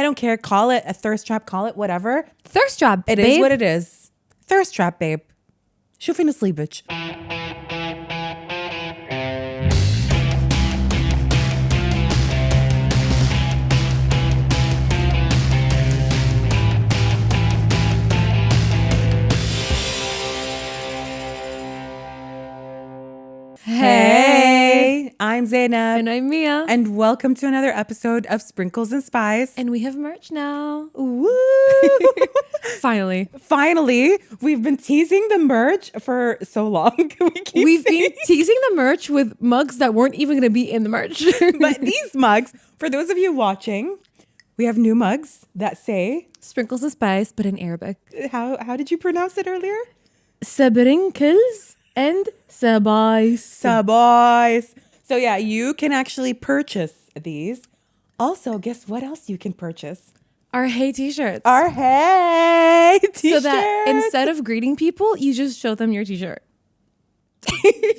don't care. Call it a thirst trap. Call it whatever. Thirst trap. It is what it is. Thirst trap, babe. شوفي نصيبك. Hey, I'm Zainab. And I'm Mia. And welcome to another episode of Sprinkles and Spice. And we have merch now. Woo! Finally. Finally, we've been teasing the merch for so long. We've been teasing the merch with mugs that weren't even going to be in the merch. But these mugs, for those of you watching, we have new mugs that say Sprinkles and Spice, but in Arabic. How did you pronounce it earlier? Sprinkles and Spice. Spice. So yeah, you can actually purchase these. Also, guess what else you can purchase? Our Hey t-shirts. Our Hey t-shirts. So that instead of greeting people, you just show them your t-shirt.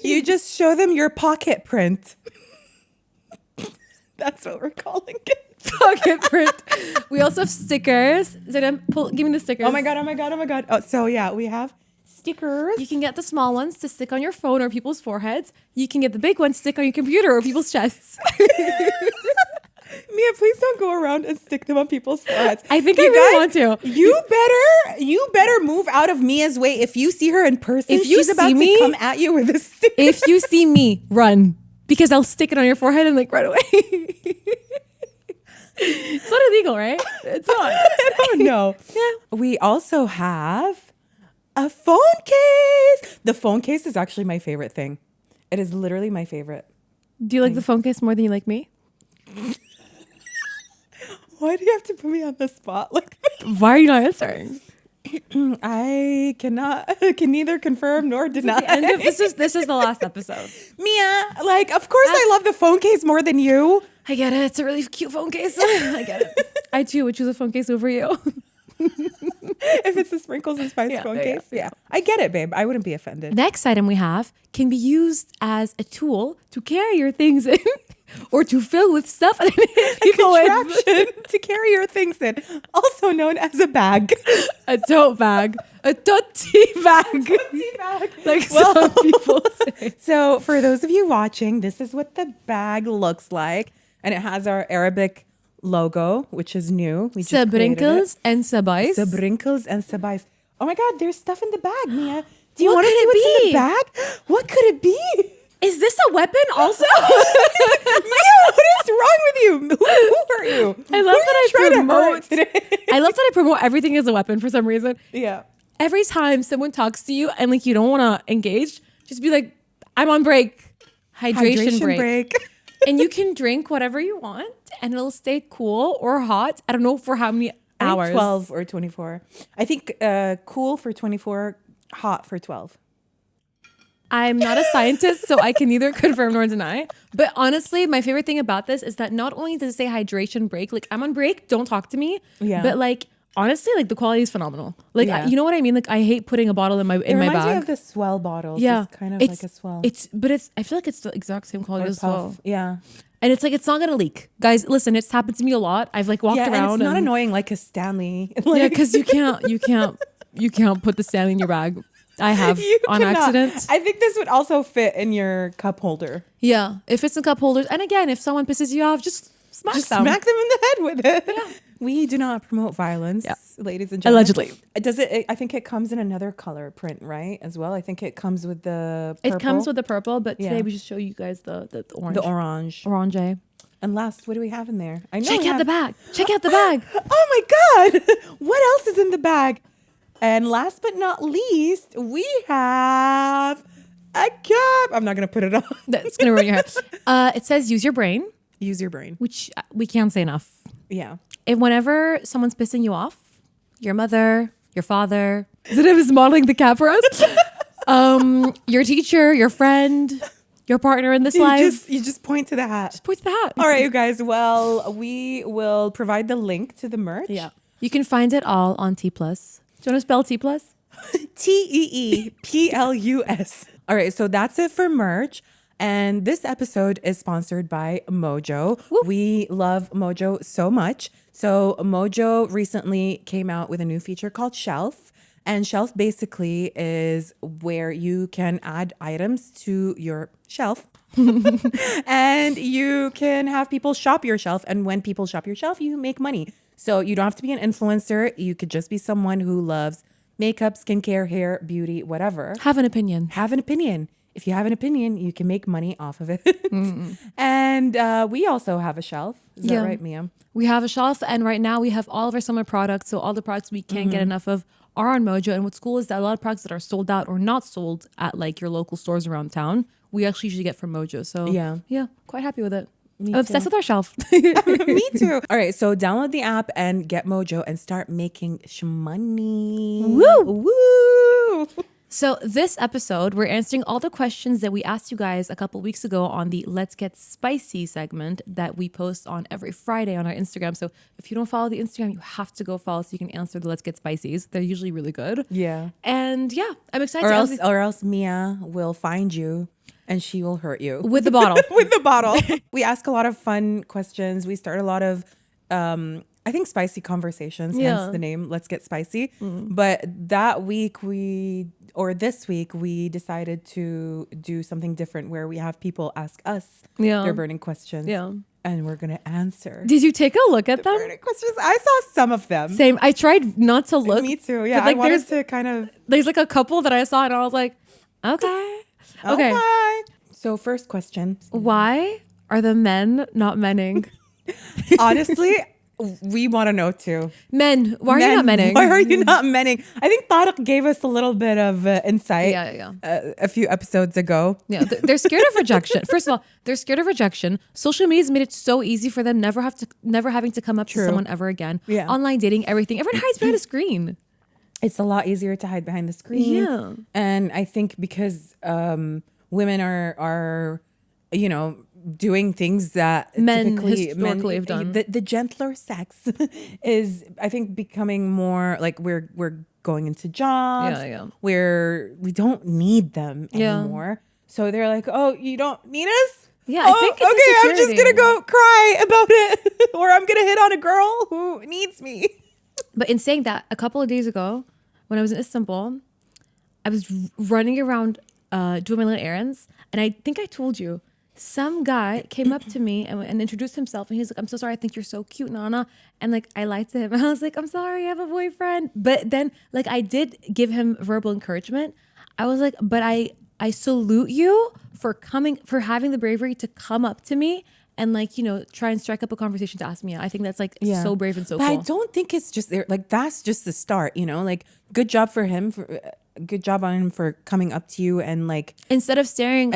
You just show them your pocket print. That's what we're calling it. Pocket print. We also have stickers. Zainab, give me the stickers. Oh my God. Oh, so yeah, we have stickers. You can get the small ones to stick on your phone or people's foreheads. You can get the big ones to stick on your computer or people's chests. Mia, please don't go around and stick them on people's foreheads. I think I really want to. You better move out of Mia's way. If you see her in person, if you she's about me, to come at you with a sticker. If you see me, run. Because I'll stick it on your forehead and like right away. It's not illegal, right? It's not. I don't know. Yeah. We also have a phone case. The phone case is actually my favorite thing. It is literally my favorite. Do you like the phone case more than you like me? Why do you have to put me on the spot like that? Why are you not answering? I can neither confirm nor deny. This is the last episode. Mia, like, of course I love the phone case more than you. I get it. It's a really cute phone case. I get it. I too would choose a phone case over you. If it's the Sprinkles and Spice phone case. Yeah. I get it, babe. I wouldn't be offended. Next item we have can be used as a tool to carry your things in or to fill with stuff. A contraption to carry your things in, also known as a bag. A tote bag. A tote bag. Like some people say. So for those of you watching, this is what the bag looks like. And it has our Arabic logo, which is new. We just Sprinkles and Spice. Sprinkles and Spice. Oh my God, there's stuff in the bag, Mia. Do you What want to could see it what's be? in the bag? What could it be? Is this a weapon also? Mia, what is wrong with you? Who are you? I love that I trying to promote hurt today? I love that I promote everything as a weapon for some reason. Yeah. Every time someone talks to you and like you don't want to engage, just be like, I'm on break. Hydration break. And you can drink whatever you want and it'll stay cool or hot. I don't know for how many hours. 12 or 24. I think cool for 24, hot for 12. I'm not a scientist, so I can neither confirm nor deny. But honestly, my favorite thing about this is that not only does it say hydration break, like I'm on break, don't talk to me. Yeah. But like, honestly, like the quality is phenomenal. Like, Yeah. you know what I mean? Like I hate putting a bottle in my It reminds bag. me of the Swell bottles. Yeah. It's kind of like a Swell. I feel like it's the exact same quality or as Puff. well. Yeah. And it's like, it's not going to leak. Guys, listen, it's happened to me a lot. I've like walked Yeah, around. and it's not annoying like a Stanley. Yeah, because you can't put the Stanley in your bag. I have You on cannot. accident. I think this would also fit in your cup holder. Yeah, if it's in cup holders. And again, if someone pisses you off, just smack them. Smack them in the head with it. Yeah. We do not promote violence, ladies and gentlemen. Allegedly. Does it? I think it comes in another color print, right? As well. I think it comes with the purple. It comes with the purple, but today Yeah. we just show you guys the orange. the orange. Orange. And last, what do we have in there? I know Check we out have- the bag. Check out the bag. Oh my God. What else is in the bag? And last but not least, we have a cup. I'm not going to put it on. That's going to ruin your hair. It says use your brain, Use your brain. which we can't say enough. Yeah. And whenever someone's pissing you off, your mother, your father, Zainab is modeling the cap for us. Your teacher, your friend, your partner in this life. You just point to the hat. Just point to the hat. All right, you guys. Well, we will provide the link to the merch. Yeah. You can find it all on T+. Do you want to spell T+? TEEPLUS. All right, so that's it for merch. And this episode is sponsored by Mojo. Whoop. We love Mojo so much. So Mojo recently came out with a new feature called Shelf. And Shelf basically is where you can add items to your shelf. And you can have people shop your shelf. And when people shop your shelf, you make money. So you don't have to be an influencer. You could just be someone who loves makeup, skincare, hair, beauty, whatever. Have an opinion. Have an opinion. If you have an opinion, you can make money off of it. And we also have a shelf. Is that right, Mia? We have a shelf, and right now we have all of our summer products. So all the products we can't get enough of are on Mojo. And what's cool is that a lot of products that are sold out or not sold at like your local stores around town, we actually usually get from Mojo. So yeah, quite happy with it. I'm obsessed with our shelf. Me too. All right, so download the app and get Mojo and start making money. Woo! Woo! So this episode, we're answering all the questions that we asked you guys a couple weeks ago on the Let's Get Spicy segment that we post on every Friday on our Instagram. So if you don't follow the Instagram, you have to go follow so you can answer the Let's Get Spicies. They're usually really good. Yeah. And yeah, I'm excited. Or else Mia will find you and she will hurt you. With the bottle. With the bottle. We ask a lot of fun questions. We start a lot of I think spicy conversations, hence the name Let's Get Spicy. But this week, we decided to do something different where we have people ask us their burning questions. Yeah. And we're going to answer. Did you take a look at them? Burning questions. I saw some of them. Same. I tried not to look. Me too. Yeah. Like, I wanted to kind of. There's like a couple that I saw and I was like, okay. So first question. Why are the men not menning? Honestly, we want to know too. Men, why are you not menning? Why are you not menning? I think Tarek gave us a little bit of insight a few episodes ago. Yeah, they're scared of rejection. First of all, they're scared of rejection. Social media's made it so easy for them never having to come up to someone ever again. Yeah. Online dating, everything. Everyone hides behind a screen. It's a lot easier to hide behind the screen. Yeah. And I think because women are doing things that men historically have done. The gentler sex is, I think, becoming more like we're going into jobs where we don't need them anymore. So they're like, oh, you don't need us? Yeah, I think it's okay, I'm just going to go cry about it. Or I'm going to hit on a girl who needs me. But in saying that, a couple of days ago, when I was in Istanbul, I was running around doing my little errands. And I think I told you, some guy came up to me and introduced himself. And he's like, I'm so sorry. I think you're so cute, Nana. And like, I lied to him. I was like, I'm sorry, I have a boyfriend. But then like, I did give him verbal encouragement. I was like, but I salute you for having the bravery to come up to me and like, try and strike up a conversation to ask me out. I think that's like so brave and so cool. I don't think it's just there. Like, that's just the start, like good job for him. Good job on him for coming up to you and like instead of staring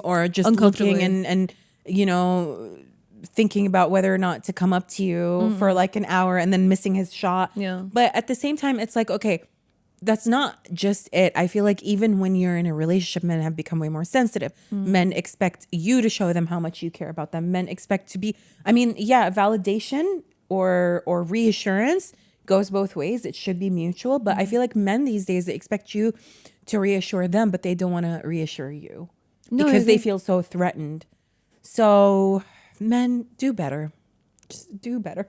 or just looking and thinking about whether or not to come up to you for like an hour and then missing his shot. Yeah. But at the same time, it's like, okay, that's not just it. I feel like even when you're in a relationship, men have become way more sensitive. Men expect you to show them how much you care about them. Men expect to be, validation or reassurance goes both ways. It should be mutual. But I feel like men these days, they expect you to reassure them, but they don't want to reassure you because they feel so threatened. So men, do better. Just do better.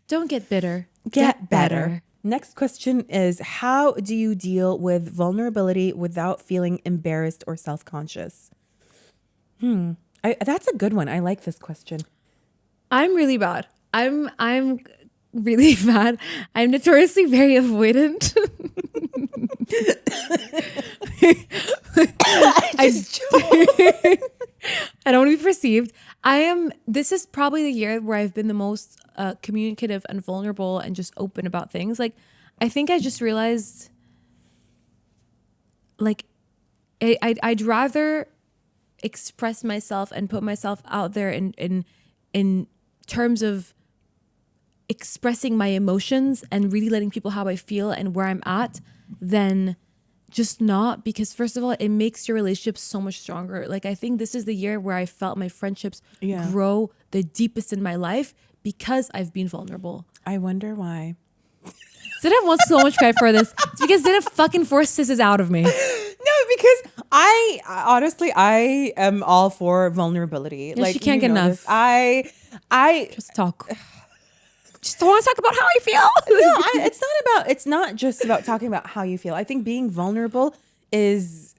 Don't get bitter. Get better. Next question is, how do you deal with vulnerability without feeling embarrassed or self-conscious? That's a good one. I like this question. I'm really bad. I'm really bad. I'm notoriously very avoidant. I don't want to be perceived. This is probably the year where I've been the most communicative and vulnerable and just open about things. Like, I think I just realized, like, I'd rather express myself and put myself out there in terms of expressing my emotions and really letting people how I feel and where I'm at than just not, because first of all, it makes your relationship so much stronger. Like, I think this is the year where I felt my friendships grow the deepest in my life because I've been vulnerable. I wonder why. Zidane wants so much credit for this. It's because Zidane fucking forced this out of me. No, because I honestly I am all for vulnerability. Yeah, she can't get enough. This. I just talk. Just don't want to talk about how I feel. No, it's not just about talking about how you feel. I think being vulnerable is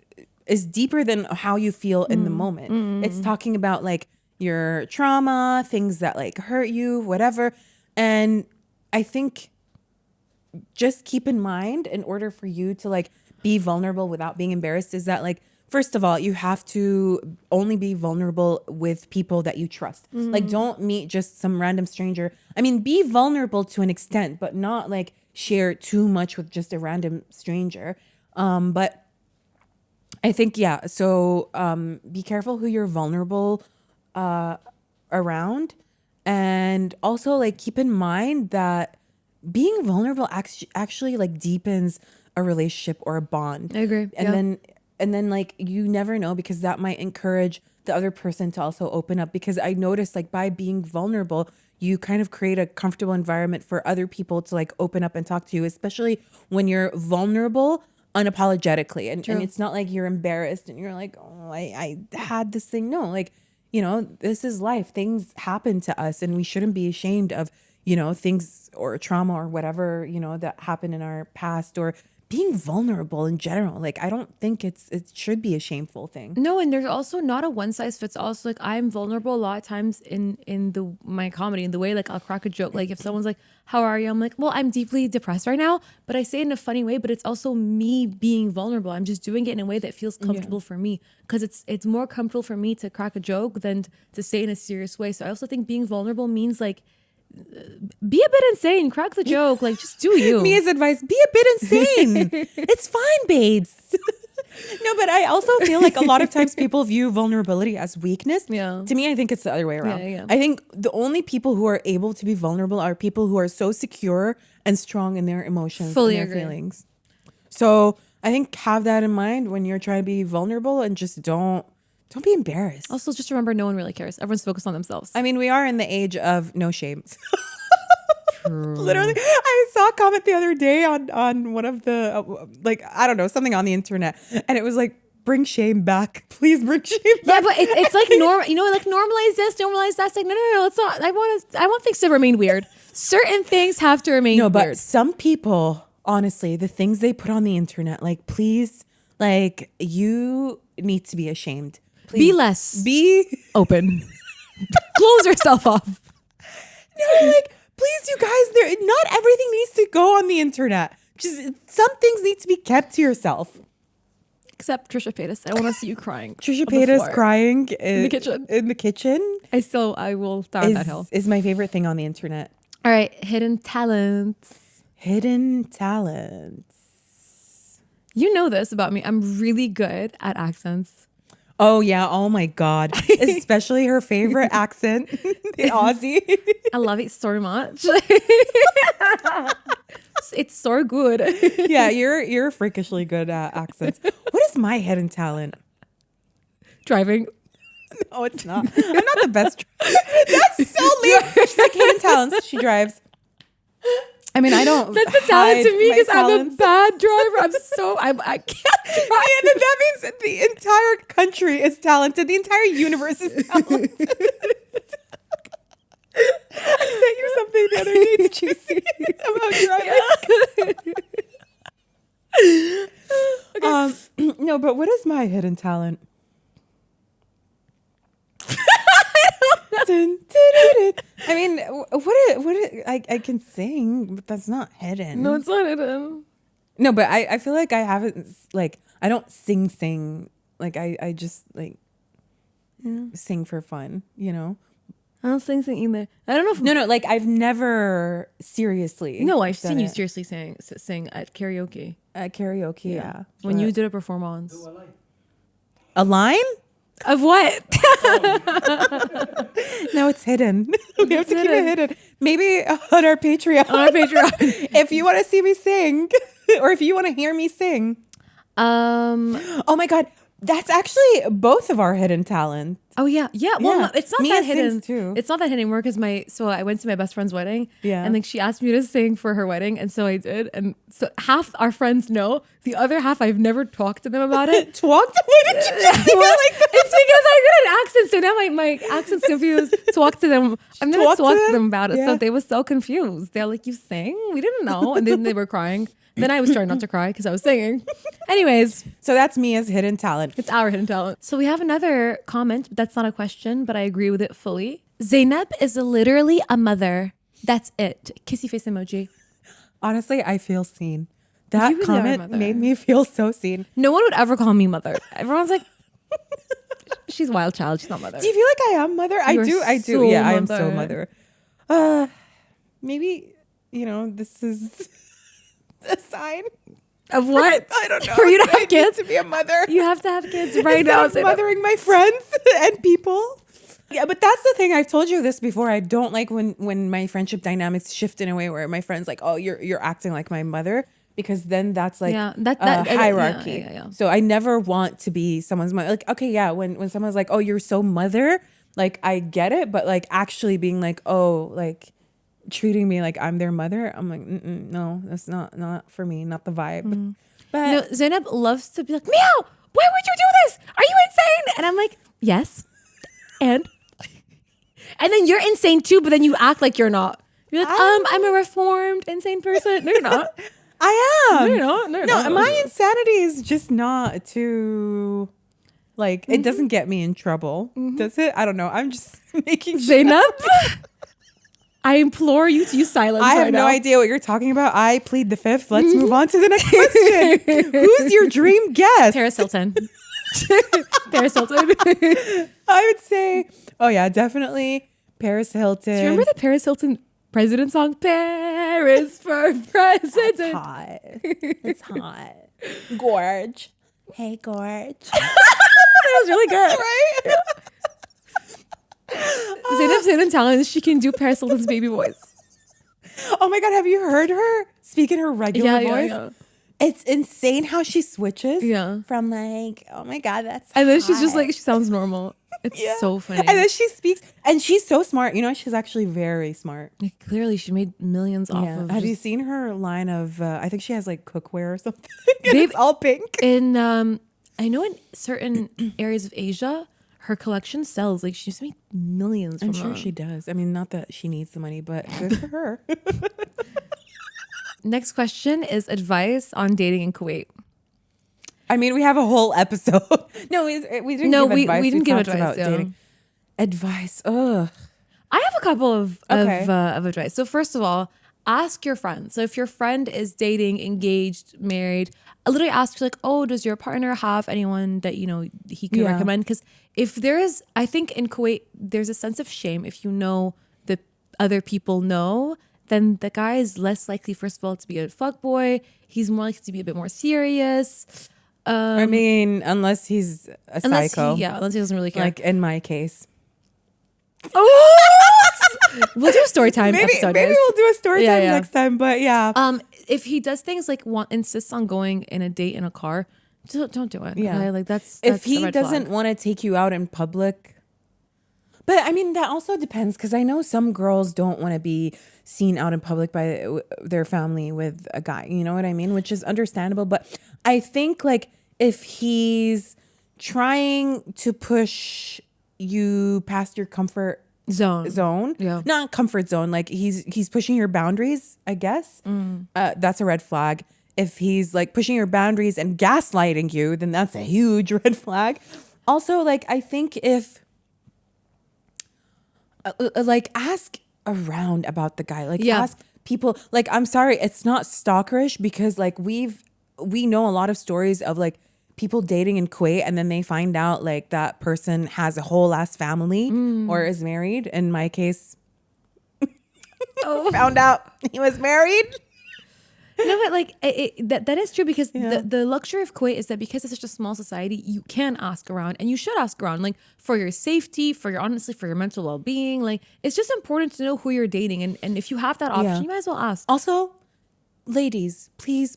deeper than how you feel in the moment. It's talking about like your trauma, things that like hurt you, whatever. And I think just keep in mind, in order for you to like be vulnerable without being embarrassed, is that like, first of all, you have to only be vulnerable with people that you trust. Like, don't meet just some random stranger. I mean, be vulnerable to an extent, but not like share too much with just a random stranger. But I think, yeah. So be careful who you're vulnerable around. And also like keep in mind that being vulnerable actually like deepens a relationship or a bond. I agree. And then like you never know, because that might encourage the other person to also open up. Because I noticed like by being vulnerable, you kind of create a comfortable environment for other people to like open up and talk to you, especially when you're vulnerable unapologetically. And it's not like you're embarrassed and you're like, oh, I had this thing. No, like, you know, this is life. Things happen to us and we shouldn't be ashamed of, you know, things or trauma or whatever, you know, that happened in our past, or being vulnerable in general. Like, I don't think it should be a shameful thing. No, and there's also not a one size fits all. So like I'm vulnerable a lot of times in my comedy, in the way like I'll crack a joke. Like if someone's like, how are you? I'm like, well, I'm deeply depressed right now, but I say it in a funny way, but it's also me being vulnerable. I'm just doing it in a way that feels comfortable for me, because it's more comfortable for me to crack a joke than to say it in a serious way. So I also think being vulnerable means like, be a bit insane, crack the joke, like just do you. Mia's advice, be a bit insane. It's fine, babes. No, but I also feel like a lot of times people view vulnerability as weakness. Yeah. To me, I think it's the other way around. Yeah. I think the only people who are able to be vulnerable are people who are so secure and strong in their emotions Fully and their agree. feelings. So I think have that in mind when you're trying to be vulnerable, and just don't be embarrassed. Also, just remember, no one really cares. Everyone's focused on themselves. I mean, we are in the age of no shame. Literally, I saw a comment the other day on one of the like, I don't know, something on the internet, and it was like, bring shame back, please bring shame back. Yeah, but it's like normal, you know, like normalize this, normalize that. It's like no, it's not. I want things to remain weird. Certain things have to remain weird. But some people, honestly, the things they put on the internet, like, please, like, you need to be ashamed. Please. Be less. Be open. Close yourself off. No, like, please, you guys, not everything needs to go on the internet. Just some things need to be kept to yourself. Except Trisha Paytas. I want to see you crying. Trisha Paytas crying in the kitchen. In the kitchen. I will die on that hill. Is my favorite thing on the internet. All right, hidden talents. Hidden talents. You know this about me. I'm really good at accents. Oh yeah, oh my God. Especially her favorite accent, the Aussie. I love it so much. It's so good. Yeah, you're freakishly good at accents. What is my hidden talent? Driving. No, it's not. I'm not the best. That's so lame. She's like, hidden talents. She drives. I mean, I don't. That's a talent to me because I'm a bad driver. I can't drive. And that means the entire country is talented. The entire universe is talented. I sent you something the other day. Did you see about driving? Okay. No, but what is my hidden talent? I mean, I can sing, but that's not hidden. No, it's not hidden. No, but I feel like I haven't, like, I don't sing. Like, I just, like, sing for fun, you know? I don't sing either. I don't know if... No, like, I've never seriously. No, I've seen you seriously sing at karaoke. At karaoke, yeah. When you did a performance. A line? Of what? No, it's hidden. We have to keep it hidden. Maybe on our Patreon. If you want to see me sing, or if you want to hear me sing. Oh my God. That's actually both of our hidden talents. Oh yeah. Well, Yeah. it's not Mia that hidden. sings too. It's not that hidden anymore because I went to my best friend's wedding. Yeah. And like she asked me to sing for her wedding, and so I did. And so half our friends know. The other half I've never talked to them about it. What did you just say Well, like that? it's because I did an accent, so now my accent's confused. Talk to them. I've never Talk talked to to them? them about it, Yeah. so they were so confused. They're like, "You sing? We didn't know," and then they were crying. Then I was trying not to cry because I was singing. Anyways, So that's Mia's hidden talent. it's our hidden talent. So we have another comment. That's not a question, but I agree with it fully. Zainab is literally a mother. That's it. Kissy face emoji. Honestly, I feel seen. That You really are a comment mother. made me feel so seen. No one would ever call me mother. Everyone's like, she's wild child. She's not mother. Do you feel like I am mother? I You're do. so Yeah, I am so mother. mother. Maybe, this is a sign. Of what? I don't know. For you to I have kids? need to be a mother. You have to have kids right Instead now. of mothering my friends and people. Yeah, but that's the thing. I've told you this before. I don't like when my friendship dynamics shift in a way where my friend's like, "Oh, you're acting like my mother," because then that's like hierarchy. Yeah. So I never want to be someone's mother. Like, okay, yeah, when someone's like, "Oh, you're so mother," like I get it, but like actually being like, "Oh," like treating me like I'm their mother, I'm like, no, that's not for me, not the vibe. But No, Zainab loves to be like, meow, why would you do this? Are you insane? And I'm like, yes. And then you're insane too, but then you act like you're not. You're like, I'm a reformed insane person. No, you're not. I am. No, you're not. No, you're No, not. my insanity is just not too, like, it doesn't get me in trouble. Does it? I don't know. I'm just making Zainab, I implore you to use silence. I have right no now. idea what you're talking about. I plead the fifth. Let's move on to the next question. Who's your dream guest? Paris Hilton. Paris Hilton. I would say, oh yeah, definitely Paris Hilton. Do you remember the Paris Hilton president song? Paris for president. It's hot. It's hot. Gorge. Hey, Gorge. That was really good. Right? Zainab's hidden talent is she can do Paris Hilton's baby voice. Oh my God, have you heard her speak in her regular voice? Yeah. It's insane how she switches Yeah. from like, oh my God, that's And then she's just hot. like, she sounds normal. It's Yeah. so funny. And then she speaks, and she's so smart. She's actually very smart. Like, clearly she made millions off Yeah. of Have you just- seen her line of, I think she has like cookware or something. Babe, It's all pink. in I know in certain areas of Asia, her collection sells. Like she used to make millions I'm from sure them. she does. I mean, not that she needs the money, but good for her. Next question is advice on dating in Kuwait. I mean, we have a whole episode. No, we didn't No, give we advice. didn't give talked advice, yeah. dating. Advice. Ugh. I have a couple of Okay. of advice. So first of all, ask your friends. So if your friend is dating, engaged, married, I literally ask like, oh, does your partner have anyone that he can Yeah. recommend? Because if there is, I think in Kuwait there's a sense of shame if you know that other people know. Then the guy is less likely, first of all, to be a fuckboy. He's more likely to be a bit more serious. I mean, unless he's a psycho. Unless he doesn't really care. Like in my case. Oh, we'll do a story time episode. Maybe guys. we'll do a story Yeah, time yeah. next time. But yeah. If he does things like insists on going in a date in a car, don't do it. Yeah. Okay? Like that's If a he red doesn't flag. want to take you out in public. But I mean, that also depends, because I know some girls don't want to be seen out in public by their family with a guy. You know what I mean? Which is understandable. But I think like if he's trying to push you past your comfort zone, Yeah. not comfort zone, like he's pushing your boundaries, I guess, that's a red flag. If he's like pushing your boundaries and gaslighting you, then that's a huge red flag. Also, like I think if like ask around about the guy, like Yeah. ask people, like I'm sorry, it's not stalkerish, because like we know a lot of stories of like people dating in Kuwait and then they find out like that person has a whole ass family or is married. In my case, found out he was married. No, but like that is true, because Yeah. the luxury of Kuwait is that because it's such a small society, you can ask around, and you should ask around, like for your safety, for your mental well being. Like it's just important to know who you're dating, and if you have that option, Yeah. you might as well ask. Also, ladies, please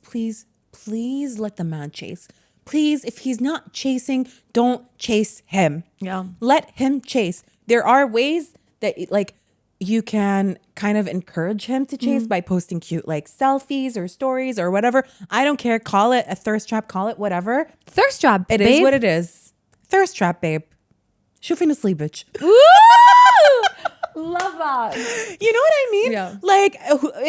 let the man chase. please, if he's not chasing, don't chase him. Yeah. Let him chase. There are ways that like you can kind of encourage him to chase by posting cute like selfies or stories or whatever. I don't care. Call it a thirst trap, call it whatever. Thirst trap, It is what it is. Thirst trap, babe. شوفي نصلي bitch. Love that. You know what I mean? Yeah. Like,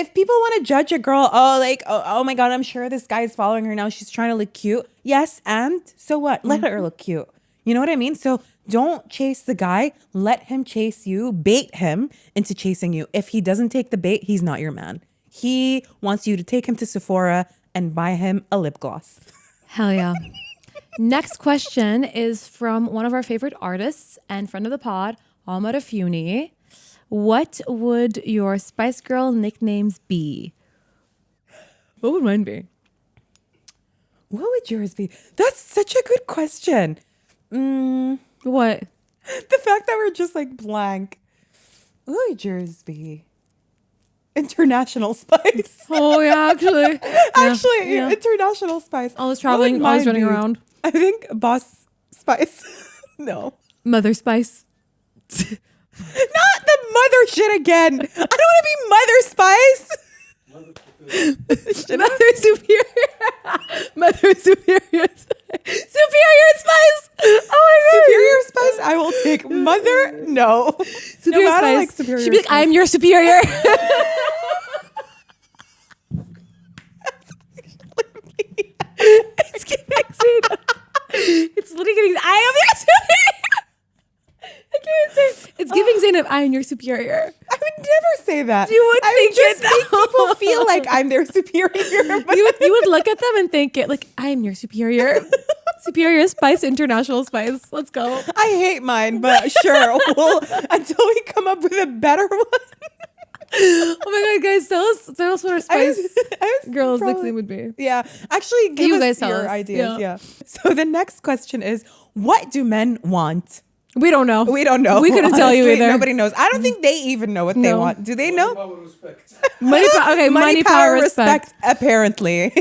if people want to judge a girl, oh my God, I'm sure this guy's following her now. She's trying to look cute. Yes, and so what? Let her look cute. You know what I mean? So don't chase the guy. Let him chase you. Bait him into chasing you. If he doesn't take the bait, he's not your man. He wants you to take him to Sephora and buy him a lip gloss. Hell yeah. Next question is from one of our favorite artists and friend of the pod, Alma Rafuni. What would your Spice Girl nicknames be? What would mine be? What would yours be? That's such a good question. What? The fact that we're just like blank. What would yours be? International Spice. Oh yeah, actually. Actually, Yeah. International Spice. Always What traveling, would always mine running be? around. I think Boss Spice. No. Mother Spice. Not the mother shit again. I don't want to be Mother Spice. Mother Superior. Mother Superior. Superior Spice. Oh my God. Superior Spice? I will take Mother. No. Superior No, I Spice. don't like Superior She'd be like, Spice. I'm your superior. It's giving Zainab. It's literally giving, I am your superior. I can't say. It's giving Zainab, I am your superior. I would never say that. You would I think would just it, make though. people feel like I'm their superior. But You would look at them and think it like, I am your superior. Superior Spice, International Spice. Let's go. I hate mine, but sure. Well, until we come up with a better one. Oh my God, guys, tell us what our Spice I was girls' probably- nickname would be. Yeah. Actually, give You us guys tell your us. ideas. Yeah. Yeah. So the next question is, what do men want? We don't know. We don't know. We couldn't tell you Honestly, either. Nobody knows. I don't think they even know what they No. want. Do they know? Power, respect. Money, power, respect. Apparently.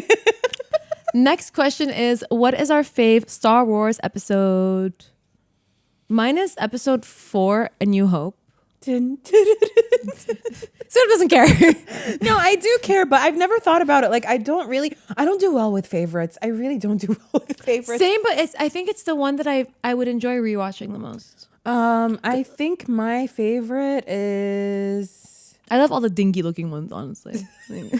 Next question is, what is our fave Star Wars episode? Mine is episode 4, A New Hope. Dun, dun, dun, dun. Sarah doesn't care. No, I do care, but I've never thought about it. Like, I don't do well with favorites. I really don't do well with favorites. Same, but I think it's the one that I would enjoy rewatching the most. I think my favorite is I love all the dingy looking ones, honestly. Like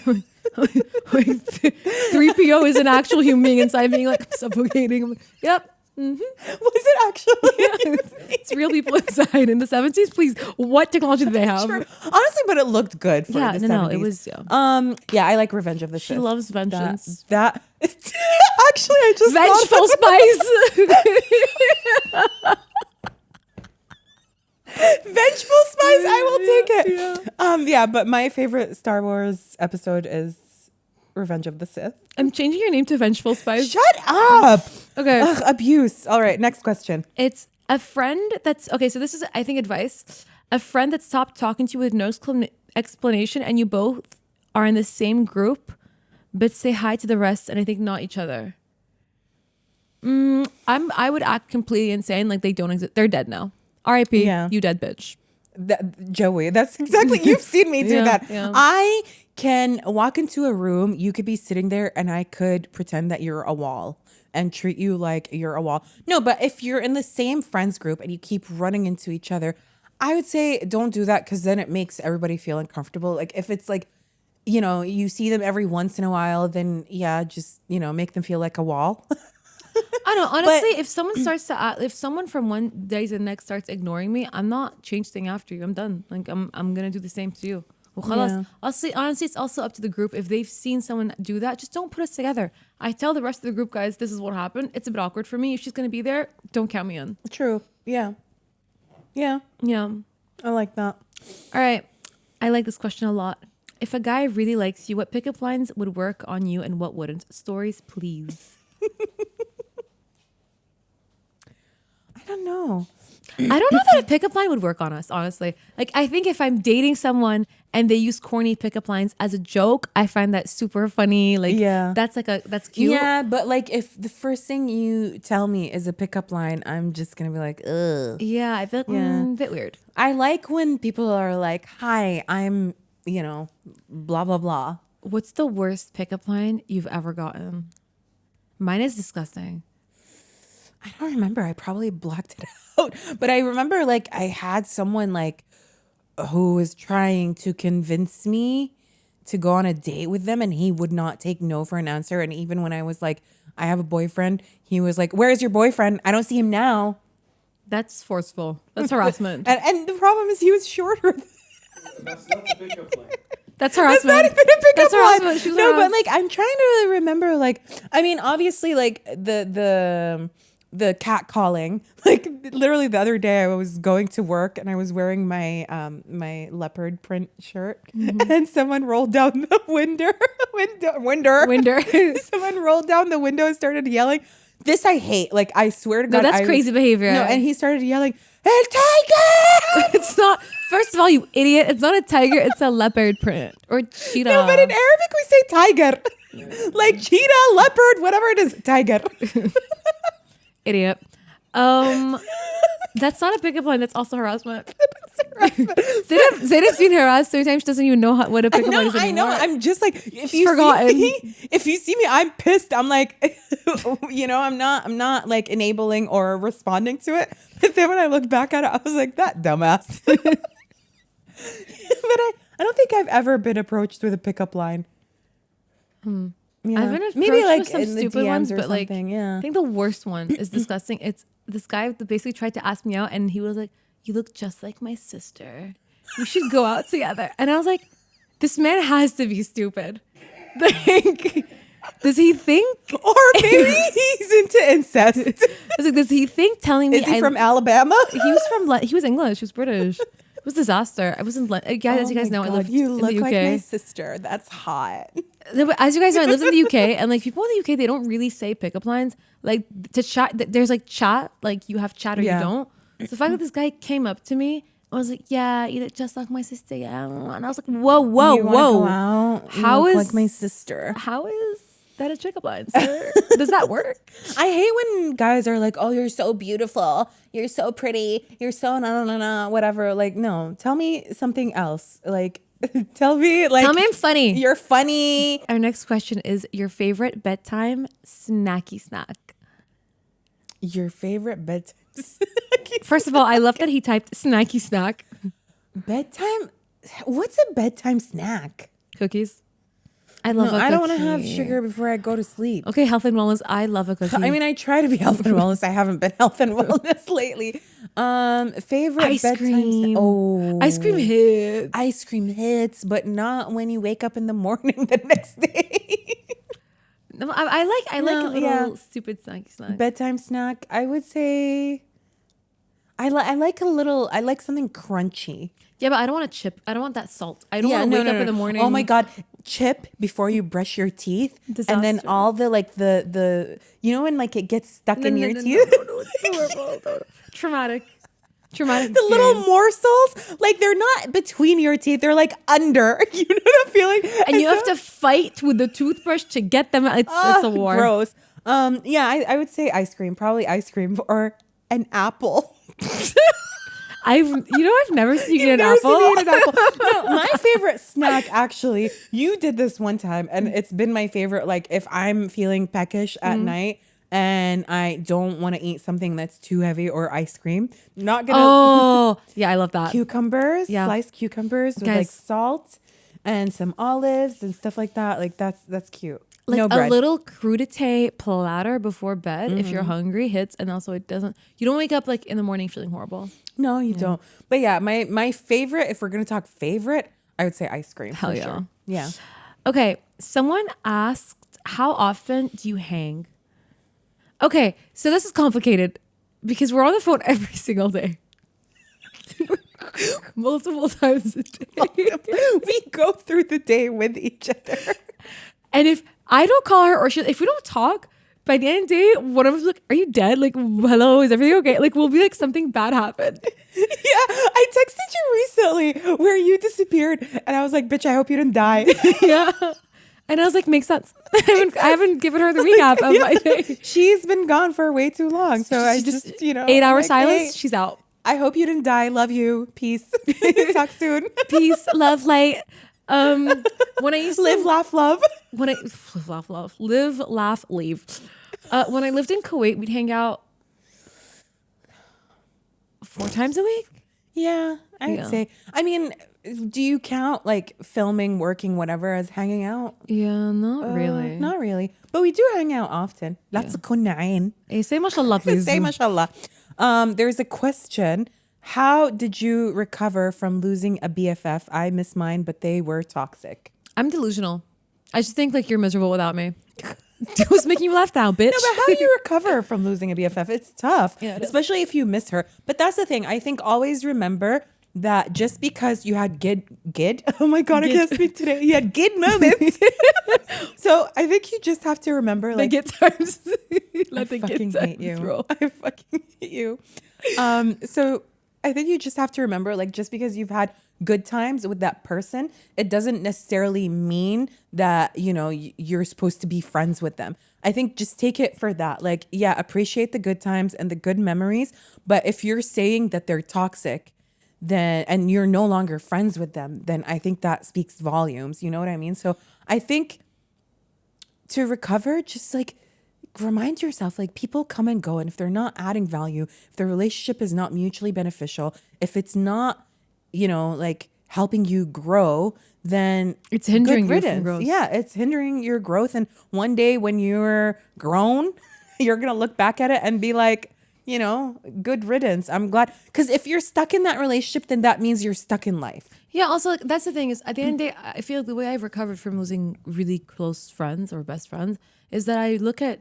3PO is an actual human being inside being like suffocating. I'm like, yep. was it actually? It's real people inside in the 70s. Please, what technology do they have? Sure. Honestly, but it looked good for Yeah, the no, 70s. it was, yeah. Yeah, I like Revenge of the She Sith. loves vengeance. That actually, I just Vengeful Spice. Vengeful Spice. I will take it. Yeah. Yeah, but my favorite Star Wars episode is Revenge of the Sith. I'm changing your name to Vengeful Spice. Shut up. Okay. Ugh, abuse. All right, next question. It's a friend that's okay. So this is, I think, advice. A friend that stopped talking to you with no explanation, and you both are in the same group, but say hi to the rest, and I think not each other. I would act completely insane, like they don't exist. They're dead now. R.I.P. Yeah. You dead bitch. Joey, that's exactly, you've seen me do Yeah, that. yeah. I can walk into a room, you could be sitting there and I could pretend that you're a wall and treat you like you're a wall. No, but if you're in the same friends group and you keep running into each other, I would say don't do that, because then it makes everybody feel uncomfortable. Like if it's like, you know, you see them every once in a while, then yeah, just, you know, make them feel like a wall. I don't know. Honestly, if someone starts to if someone from one day to the next starts ignoring me, I'm not changing after you. I'm done. Like I'm gonna do the same to you. Well, Yeah. honestly, it's also up to the group. If they've seen someone do that, just don't put us together. I tell the rest of the group, guys, this is what happened. It's a bit awkward for me. If she's gonna be there, don't count me in. True. Yeah. Yeah. Yeah. I like that. All right. I like this question a lot. If a guy really likes you, what pickup lines would work on you and what wouldn't? Stories, please. I don't know. I don't know that a pickup line would work on us, honestly. Like, I think if I'm dating someone and they use corny pickup lines as a joke, I find that super funny. Like, that's cute. Yeah, but like if the first thing you tell me is a pickup line, I'm just gonna be like, ugh. Yeah, I feel like a bit weird. I like when people are like, hi, I'm, blah, blah, blah. What's the worst pickup line you've ever gotten? Mine is disgusting. I don't remember. I probably blocked it out. But I remember like I had someone like who was trying to convince me to go on a date with them, and he would not take no for an answer. And even when I was like, I have a boyfriend, he was like, where's your boyfriend? I don't see him now. That's forceful. That's harassment. and the problem is he was shorter. That's not the pickup line. That's harassment. That's not even a pickup That's line. harassment. No, but like I'm trying to remember. Like, I mean, obviously, like the cat calling. Like literally the other day, I was going to work and I was wearing my my leopard print shirt, and someone rolled down the window. Someone rolled down the window and started yelling. This I hate. Like I swear to God, no, that's crazy behavior. No, and he started yelling, "Hey, tiger!" It's not. First of all, you idiot. It's not a tiger. It's a leopard print or cheetah. No, but in Arabic we say tiger. Like cheetah, leopard, whatever it is, tiger. Idiot. That's not a pickup line. That's also harassment. Zainab's been harassed so many times she doesn't even know what a pickup line is anymore. I know. I'm just like, if you forgotten. if you see me, I'm pissed. I'm like, I'm not like enabling or responding to it. But then when I look back at it, I was like, that dumbass. But I don't think I've ever been approached with a pickup line. Yeah. I've been approached maybe like with some in the stupid DMs ones, or but like, something. Yeah. I think the worst one is disgusting. It's this guy that basically tried to ask me out, and he was like, "You look just like my sister. We should go out together." And I was like, "This man has to be stupid. Like, does he think, Or maybe he's into incest. I was like, does he think telling me Is he from Alabama? He was English. He was British. It was a disaster. I was in London. Guys, as you guys know, I lived You in look the UK. like my sister. That's hot. No, but as you guys know, I lived in the UK, and like people in the UK, they don't really say pickup lines. Like to chat, there's like chat, like you have chat or you don't. So the fact that this guy came up to me, I was like, "Yeah, you look just like my sister." Yeah, and I was like, "Whoa, whoa, You wanna whoa! go out? You How look is like my sister? How is that a pickup line, sir? Does that work?" I hate when guys are like, "Oh, you're so beautiful. You're so pretty. You're so whatever." Like, no, tell me something else. Like, tell me I'm funny. You're funny. Our next question is your favorite bedtime snacky snack. Your favorite bedtime First of all, I love that he typed snacky snack. bedtime. What's a bedtime snack? Cookies. I love. No, a I don't want to cookie. have sugar before I go to sleep. Okay, health and wellness. I love a cookie. I mean, I try to be health and wellness. I haven't been health and wellness lately. Favorite ice bedtime cream. Oh, Ice cream hits. Ice cream hits, but not when you wake up in the morning the next day. No, I like a little stupid snacky snack. Bedtime snack. I would say. I like something crunchy. Yeah, but I don't want a chip. I don't want that salt. I don't want to wake up in the morning. Oh my God. Chip before you brush your teeth. Disaster. And then all the like the when like it gets stuck in your teeth. No, it's horrible. Traumatic. The little morsels, like they're not between your teeth, they're like under. You know the feeling? And you have to fight with the toothbrush to get them out. It's a war. Gross. I would say ice cream, probably ice cream or an apple. I've never seen you eat an Never apple. seen me eat an apple. No, my favorite snack, actually, you did this one time, and it's been my favorite. Like if I'm feeling peckish at night and I don't want to eat something that's too heavy or ice cream, not gonna. Oh, yeah, I love that. Cucumbers, Yeah. sliced cucumbers with like salt and some olives and stuff like that. Like that's cute. Like no bread. a little crudité platter before bed if you're hungry hits, and also you don't wake up like in the morning feeling horrible. No, you don't. But yeah, my favorite, if we're gonna talk favorite, I would say ice cream. Hell for yeah. sure. Yeah. Okay, someone asked, how often do you hang? Okay, so this is complicated because we're on the phone every single day. Multiple times a day. We go through the day with each other. And if I don't call her or if we don't talk, by the end of the day, one of us like, are you dead? Like, hello, is everything okay? Like, we'll be like, something bad happened. Yeah, I texted you recently where you disappeared, and I was like, "Bitch, I hope you didn't die." Yeah. And I was like, makes sense. I haven't given her the recap of my day. She's been gone for way too long, so I just 8-hour like, silence. hey, She's out. I hope you didn't die. Love you. Peace. Talk soon. Peace, love, light. When I used to Live, laugh, love. when I live, laugh, leave. When I lived in Kuwait, we'd hang out 4 times a week. Yeah, I'd say. I mean, do you count like filming, working, whatever as hanging out? Yeah, not really. Not really. But we do hang out often. Let's kunnain. Say mashallah, please. Say mashallah. There's a question. How did you recover from losing a BFF? I miss mine, but they were toxic. I'm delusional. I just think like you're miserable without me. Who's making you laugh now, bitch? No, but how do you recover from losing a BFF? It's tough, Yeah, it is. especially if you miss her. But that's the thing. I think always remember that just because you had good, oh my God, I can't speak today. You had good moments. So I think you just have to remember, The like, good times. I fucking hate you. I fucking hate you. So I think you just have to remember, like, just because you've had good times with that person, it doesn't necessarily mean that, you know, you're supposed to be friends with them. I think just take it for that. Like, yeah, appreciate the good times and the good memories. But if you're saying that they're toxic, then, and you're no longer friends with them, then I think that speaks volumes. You know what I mean? So I think to recover, just like, remind yourself, like, people come and go, and if they're not adding value, if the relationship is not mutually beneficial, if it's not, you know, like helping you grow, then It's hindering good you from riddance. growth. Yeah, it's hindering your growth. And one day when you're grown, you're gonna look back at it and be like, you know, good riddance. I'm glad, because if you're stuck in that relationship, then that means you're stuck in life. Yeah, also like, that's the thing is at the end of the day, I feel like the way I've recovered from losing really close friends or best friends is that I look at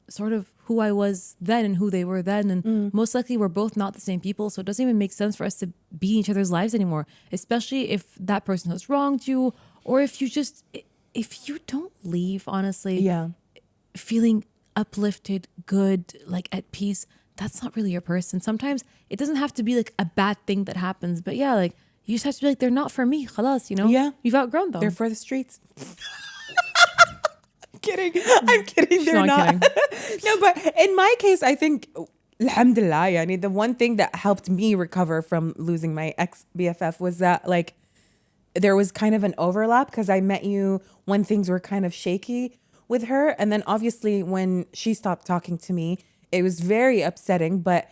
sort of who I was then and who they were then, and most likely we're both not the same people, so it doesn't even make sense for us to be in each other's lives anymore, especially if that person has wronged you, or if you don't leave honestly Yeah. feeling uplifted, good, like at peace. That's not really your person. Sometimes it doesn't have to be like a bad thing that happens, but yeah, like you just have to be like, they're not for me, khalas, you know? Yeah. You've outgrown them. They're for the streets. I'm kidding. They're not not. No, but in my case, I think, alhamdulillah, yani, the one thing that helped me recover from losing my ex BFF was that, like, there was kind of an overlap because I met you when things were kind of shaky with her. And then obviously when she stopped talking to me, it was very upsetting. But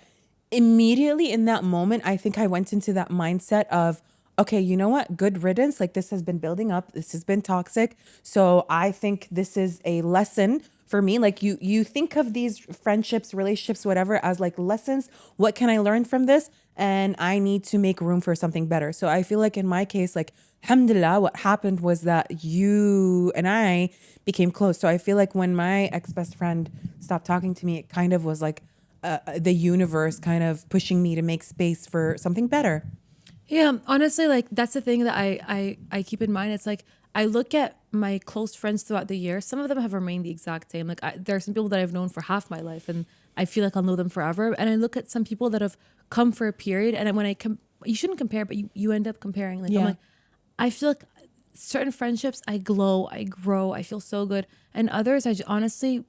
immediately in that moment, I think I went into that mindset of, okay, you know what? Good riddance. Like, this has been building up. This has been toxic. So I think this is a lesson for me. Like, you think of these friendships, relationships, whatever, as like lessons. What can I learn from this? And I need to make room for something better. So I feel like in my case, like, alhamdulillah, what happened was that you and I became close. So I feel like when my ex-best friend stopped talking to me, it kind of was like the universe kind of pushing me to make space for something better. Yeah, honestly, like that's the thing that I keep in mind. It's like I look at my close friends throughout the year. Some of them have remained the exact same. Like there are some people that I've known for half my life, and I feel like I'll know them forever. And I look at some people that have come for a period, and when you shouldn't compare, but you end up comparing. Like Yeah. I'm like, I feel like certain friendships, I glow, I grow, I feel so good, and others, honestly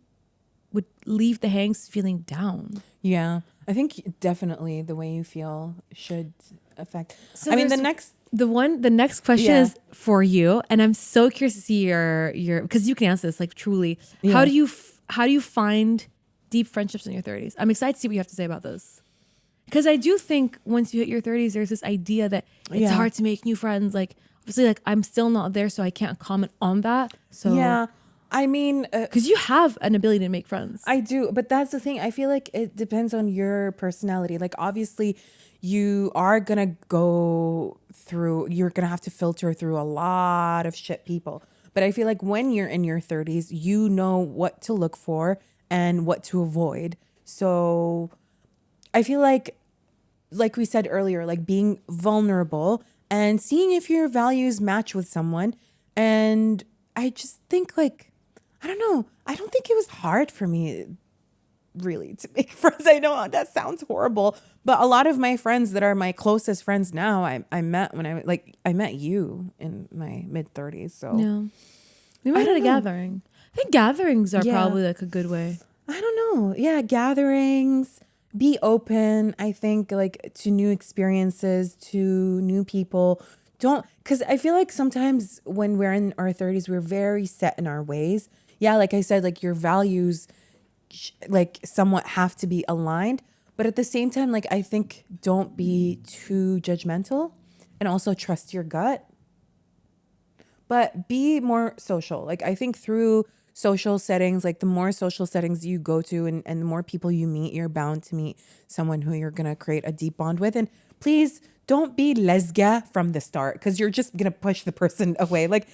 would leave the hangs feeling down. Yeah, I think definitely the way you feel should affect. So I mean, the there's- next. The next question Yeah. is for you, and I'm so curious to see your because you can answer this like truly. Yeah. How do you find deep friendships in your 30s? I'm excited to see what you have to say about this, because I do think once you hit your 30s, there's this idea that it's Yeah. hard to make new friends. Like obviously, like I'm still not there, so I can't comment on that. So Yeah, I mean, because you have an ability to make friends. I do, but that's the thing. I feel like it depends on your personality. Like, obviously, you are gonna you're gonna have to filter through a lot of shit people. But I feel like when you're in your 30s, you know what to look for and what to avoid. So I feel like we said earlier, like being vulnerable and seeing if your values match with someone. And I just think, like, I don't know. I don't think it was hard for me really to make friends. I know that sounds horrible, but a lot of my friends that are my closest friends now, I met when I met you in my mid 30s. So Yeah. We went at a gathering. I think gatherings are probably like a good way. I don't know. Yeah, gatherings, be open, I think, like to new experiences, to new people. Because I feel like sometimes when we're in our 30s, we're very set in our ways. Yeah, like I said, like your values like somewhat have to be aligned. But at the same time, like I think don't be too judgmental and also trust your gut. But be more social. Like I think through social settings, like the more social settings you go to and the more people you meet, you're bound to meet someone who you're going to create a deep bond with. And please don't be lesga from the start because you're just going to push the person away. Like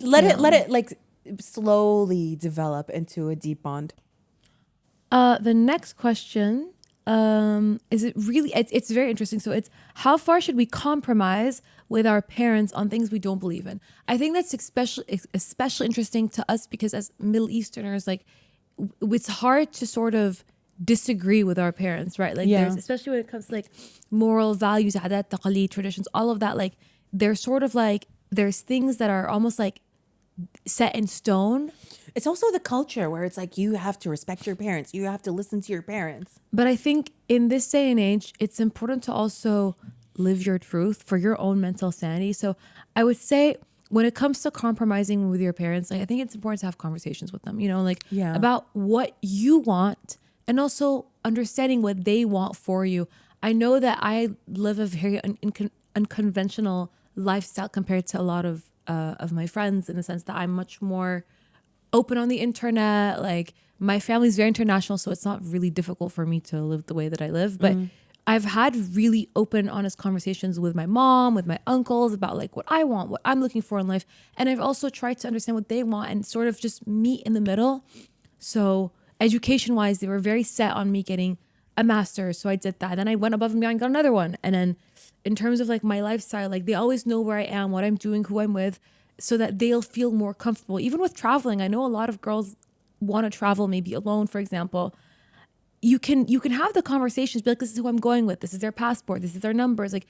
let it like slowly develop into a deep bond. The next question is it really, it's very interesting. So it's how far should we compromise with our parents on things we don't believe in? I think that's especially interesting to us because as Middle Easterners, like it's hard to sort of disagree with our parents, right? Like there's, especially when it comes to like moral values, adat, taqalid, traditions, all of that, like they're sort of like, there's things that are almost like set in stone. It's also the culture where it's like you have to respect your parents. You have to listen to your parents. But I think in this day and age, it's important to also live your truth for your own mental sanity. So I would say when it comes to compromising with your parents, like I think it's important to have conversations with them, you know, like about what you want and also understanding what they want for you. I know that I live a very unconventional lifestyle compared to a lot of my friends in the sense that I'm much more open on the internet. Like my family's very international, so it's not really difficult for me to live the way that I live. But I've had really open, honest conversations with my mom, with my uncles about like what I want, what I'm looking for in life. And I've also tried to understand what they want and sort of just meet in the middle. So education wise, they were very set on me getting a master's. So I did that. Then I went above and beyond, got another one. And then in terms of like my lifestyle, like they always know where I am, what I'm doing, who I'm with, so that they'll feel more comfortable. Even with traveling, I know a lot of girls want to travel maybe alone, for example. You can have the conversations, be like, this is who I'm going with. This is their passport. This is their numbers. Like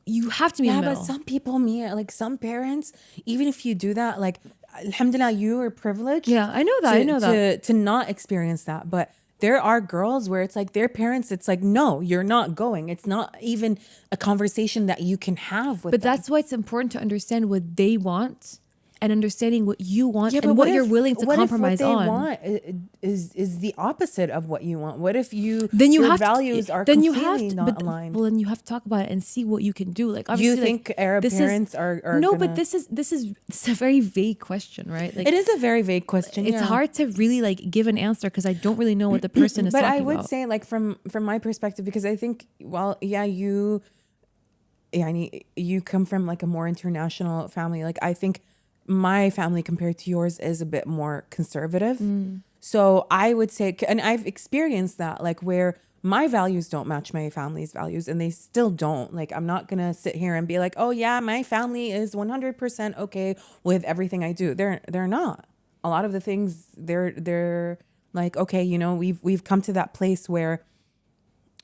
you have to be in the middle. But some people, like some parents, even if you do that, like, alhamdulillah, you are privileged. Yeah, I know that. To not experience that. But there are girls where it's like their parents, it's like, no, you're not going. It's not even a conversation that you can have with them. But that's why it's important to understand what they want and understanding what you want and what you're willing to compromise on. What they want is the opposite of what you want? What if your values are then completely not aligned? Well, then you have to talk about it and see what you can do. Like, obviously, you think Arab parents are no, but this is a very vague question, right? Like, it is a very vague question. It's hard to really like give an answer because I don't really know what the person is talking about. But I would say, like from my perspective, because I think, you come from like a more international family. Like I think my family compared to yours is a bit more conservative. So I would say, and I've experienced that, like where my values don't match my family's values and they still don't. Like, I'm not going to sit here and be like, oh yeah, my family is 100% okay with everything I do. They're not. A lot of the things they're like, okay, you know, we've come to that place where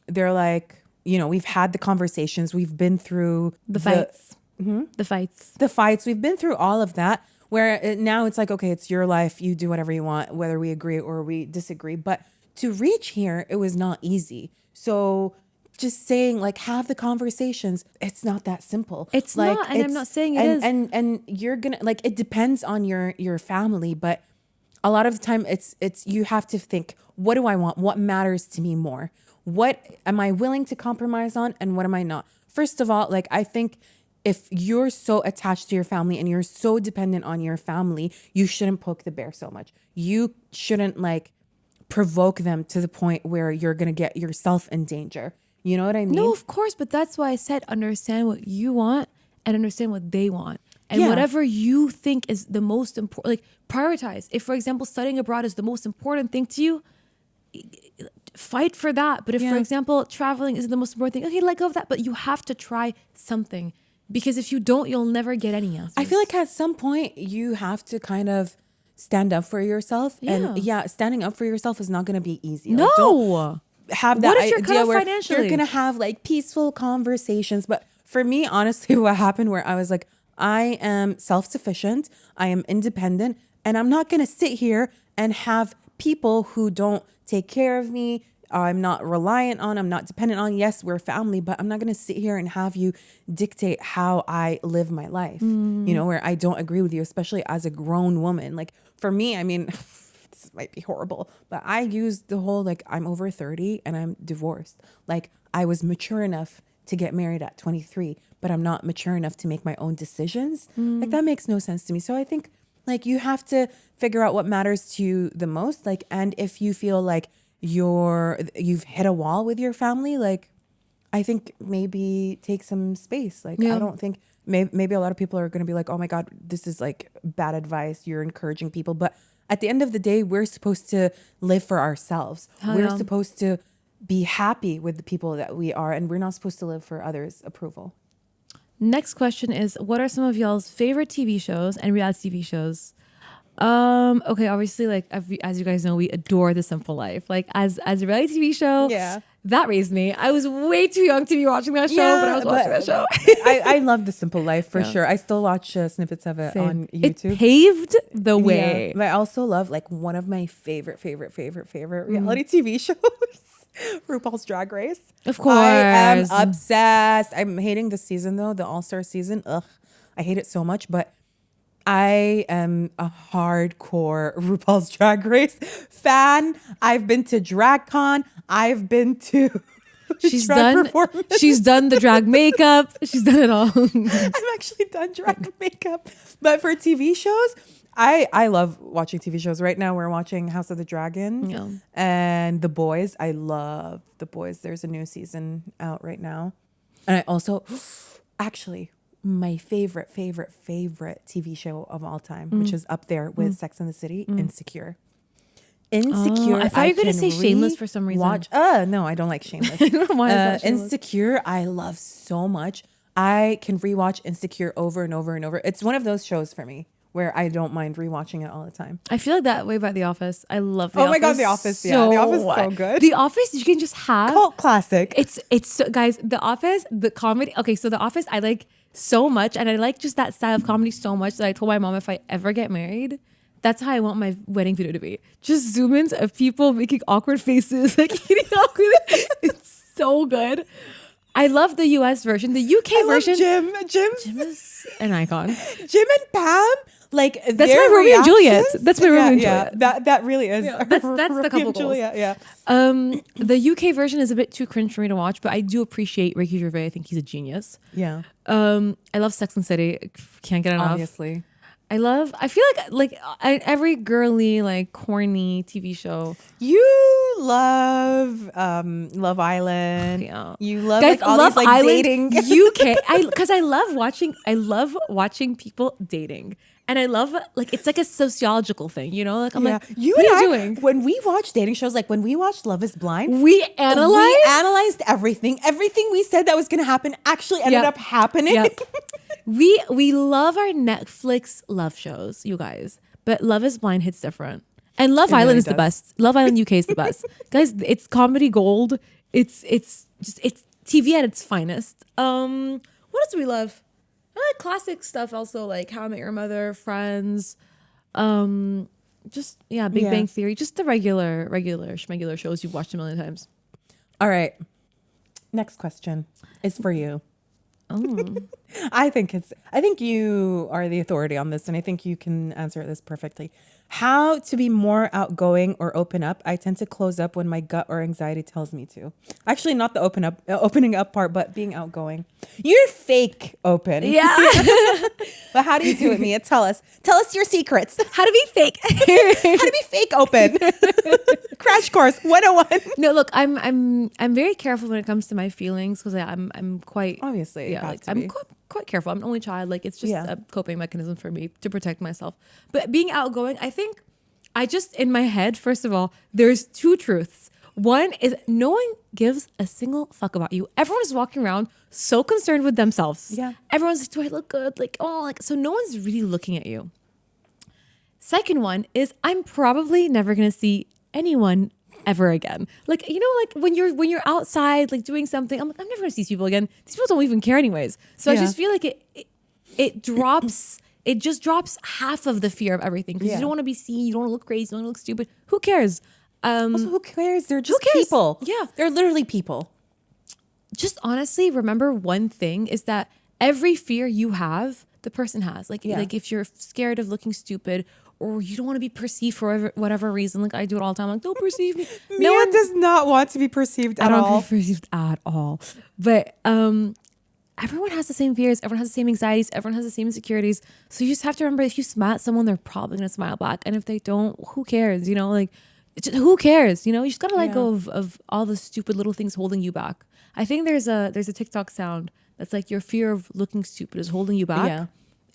they're like, you know, we've had the conversations, we've been through the fights. The fights. We've been through all of that where now it's like, okay, it's your life. You do whatever you want, whether we agree or we disagree. But to reach here, it was not easy. So just saying, like, have the conversations. It's not that simple. It's like, not, and I'm not saying it is. And you're gonna, like, it depends on your family, but a lot of the time it's you have to think, what do I want? What matters to me more? What am I willing to compromise on, and what am I not? First of all, like, I think if you're so attached to your family and you're so dependent on your family, you shouldn't poke the bear so much. You shouldn't like provoke them to the point where you're going to get yourself in danger. You know what I mean? No, of course. But that's why I said understand what you want and understand what they want. And whatever you think is the most important, like prioritize. If, for example, studying abroad is the most important thing to you, fight for that. But if, for example, traveling is the most important thing, okay, let go of that. But you have to try something. Because if you don't, you'll never get any answers. I feel like at some point you have to kind of stand up for yourself. And standing up for yourself is not going to be easy. No. Like, don't have that What if you're cut idea off where financially? you're going to have like peaceful conversations. But for me, honestly, what happened where I was like, I am self-sufficient, I am independent, and I'm not going to sit here and have people who don't take care of me, I'm not reliant on, I'm not dependent on. Yes, we're family, but I'm not going to sit here and have you dictate how I live my life, you know, where I don't agree with you, especially as a grown woman. Like for me, I mean, this might be horrible, but I use the whole, like, I'm over 30 and I'm divorced. Like I was mature enough to get married at 23, but I'm not mature enough to make my own decisions. Like that makes no sense to me. So I think like you have to figure out what matters to you the most. Like, and if you feel like you've hit a wall with your family, like I think maybe take some space. Like I don't think maybe a lot of people are going to be like, oh my God, this is like bad advice. You're encouraging people. But at the end of the day, we're supposed to live for ourselves. We're supposed to be happy with the people that we are, and we're not supposed to live for others' approval. Next question is, what are some of y'all's favorite TV shows and reality TV shows? Okay, obviously, like as you guys know, we adore The Simple Life. Like as a reality TV show, that raised me. I was way too young to be watching that show, but I was watching that show. I love The Simple Life for sure. I still watch snippets of it on YouTube. It paved the way. Yeah. But I also love like one of my favorite reality TV shows. RuPaul's Drag Race. Of course. I am obsessed. I'm hating this season though, the All-Star season. Ugh, I hate it so much, but I am a hardcore RuPaul's Drag Race fan. I've been to DragCon. I've been to She's done the drag makeup. She's done it all. I've actually done drag makeup. But for TV shows, I love watching TV shows. Right now we're watching House of the Dragon and The Boys. I love The Boys. There's a new season out right now. And I also, actually, my favorite TV show of all time, which is up there with Sex and the City, Insecure. Insecure. I thought you were going to say Shameless for some reason. No, I don't like Shameless. Why is that Shameless? Insecure, I love so much. I can rewatch Insecure over and over and over. It's one of those shows for me where I don't mind rewatching it all the time. I feel like that way about The Office. I love The Office. Oh my God, The Office. Yeah, The Office is so good. The Office, you can just have. Cult classic. It's so, guys, The Office, the comedy. Okay, so The Office, I like so much. And I like just that style of comedy so much that I told my mom if I ever get married, that's how I want my wedding video to be. Just zoom ins of people making awkward faces, like eating awkward. It's so good. I love the US version. The UK version. Jim is an icon. Jim and Pam, like that's my Romeo and Juliet. That's my Romeo and Juliet. That really is. Yeah, that's the couple goals. Yeah. The UK version is a bit too cringe for me to watch, but I do appreciate Ricky Gervais. I think he's a genius. Yeah. I love Sex and the City. Can't get enough. Obviously. I feel like every girly, like corny TV show. You love Love Island. Yeah. You love Guys, like all Love these like Island dating. UK. Because I love watching people dating. And I love like it's like a sociological thing, you know? Like I'm like, what are you doing? When we watch dating shows, like when we watched Love is Blind, we analyzed everything. Everything we said that was gonna happen actually ended up happening. Yep. We love our Netflix love shows, you guys. But Love is Blind hits different. And Love Island really is the best. Love Island UK is the best. Guys, it's comedy gold. It's TV at its finest. What else do we love? I like classic stuff also, like How I Met Your Mother, Friends, Big Bang Theory, just the regular schmegular shows you've watched a million times. All right. Next question is for you. Oh. I think you are the authority on this, and I think you can answer this perfectly. How to be more outgoing or open up? I tend to close up when my gut or anxiety tells me to. Actually, not the opening up part, but being outgoing. You're fake open. Yeah. But how do you do it, Mia? Tell us your secrets. How to be fake. How to be fake open. Crash course 101. No, look, I'm very careful when it comes to my feelings because I'm quite obviously I'm quite careful. I'm an only child. Like it's just a coping mechanism for me to protect myself. But being outgoing, I think I just in my head, first of all, there's two truths. One is no one gives a single fuck about you. Everyone is walking around so concerned with themselves. Yeah. Everyone's like, do I look good? Like, oh, like so no one's really looking at you. Second one is I'm probably never going to see anyone ever again. Like, you know, like when you're outside, like doing something, I'm like, I'm never going to see these people again. These people don't even care anyways. So I just feel like it drops, it just drops half of the fear of everything. Because you don't want to be seen. You don't want to look crazy. You don't want to look stupid. Who cares? Also, who cares? They're just people. Yeah. They're literally people. Just honestly, remember one thing is that every fear you have, the person has. Like if you're scared of looking stupid, or you don't want to be perceived for whatever reason. Like I do it all the time. Like, don't perceive me. No one does not want to be perceived at all. I don't want to be perceived at all. But everyone has the same fears. Everyone has the same anxieties. Everyone has the same insecurities. So you just have to remember, if you smile at someone, they're probably going to smile back. And if they don't, who cares? You know, like, who cares? You know, you just got to let go of all the stupid little things holding you back. I think there's a TikTok sound that's like, your fear of looking stupid is holding you back. Yeah.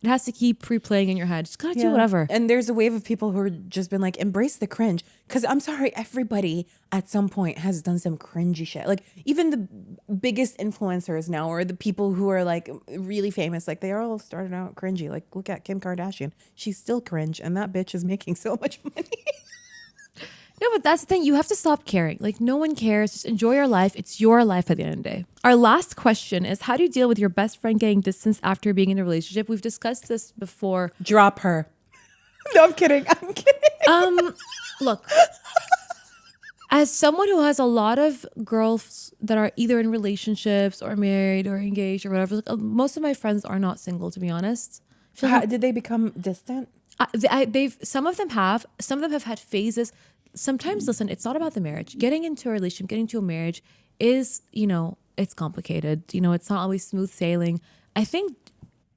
It has to keep replaying in your head. Just gotta do whatever. And there's a wave of people who are just been like, embrace the cringe. Because I'm sorry, everybody at some point has done some cringy shit. Like even the biggest influencers now, or the people who are like really famous, like they all started out cringy. Like look at Kim Kardashian. She's still cringe, and that bitch is making so much money. No, but that's the thing. You have to stop caring. Like, no one cares. Just enjoy your life. It's your life at the end of the day. Our last question is, how do you deal with your best friend getting distance after being in a relationship? We've discussed this before. Drop her. No, I'm kidding. Look, as someone who has a lot of girls that are either in relationships or married or engaged or whatever, like, most of my friends are not single, to be honest. Did they become distant? Some of them have had phases. Sometimes, listen, it's not about the marriage. Getting into a relationship, getting into a marriage is, you know, it's complicated. You know, it's not always smooth sailing. I think,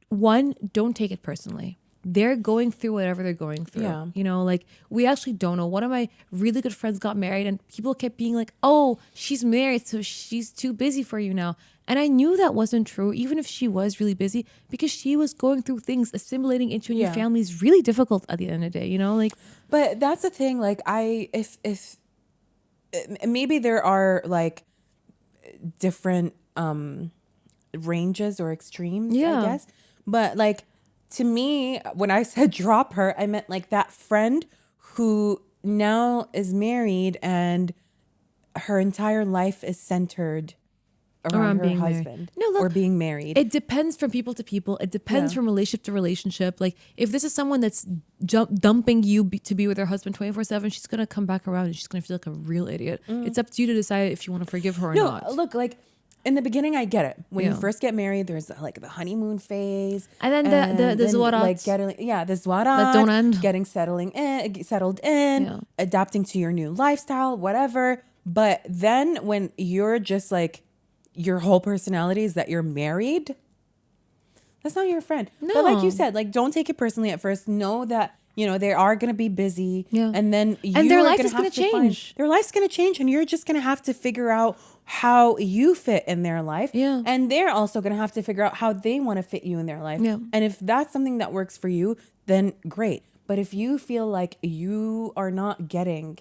one, don't take it personally. They're going through whatever they're going through. Yeah. You know, like, we actually don't know. One of my really good friends got married, and people kept being like, oh, she's married, so she's too busy for you now. And I knew that wasn't true, even if she was really busy, because she was going through things. Assimilating into a new family is really difficult at the end of the day, you know? Like, but that's the thing. Like, if maybe there are like different ranges or extremes, I guess. But like, to me, when I said drop her, I meant like that friend who now is married and her entire life is centered around her husband or being married. It depends from people to people. It depends from relationship to relationship. Like if this is someone that's dumping you to be with her husband 24/7, she's going to come back around and she's going to feel like a real idiot. It's up to you to decide if you want to forgive her or not. No, look, like in the beginning, I get it. When you first get married, there's like the honeymoon phase. And then the zwarat. Like getting, the zwarat. That don't end. Getting settled in, adapting to your new lifestyle, whatever. But then when you're just like, your whole personality is that you're married, that's not your friend. No. But like you said, like don't take it personally at first. Know that, you know, they are going to be busy and then their life is going to change. Their life's going to change, and you're just going to have to figure out how you fit in their life. Yeah. And they're also going to have to figure out how they want to fit you in their life. Yeah. And if that's something that works for you, then great. But if you feel like you are not getting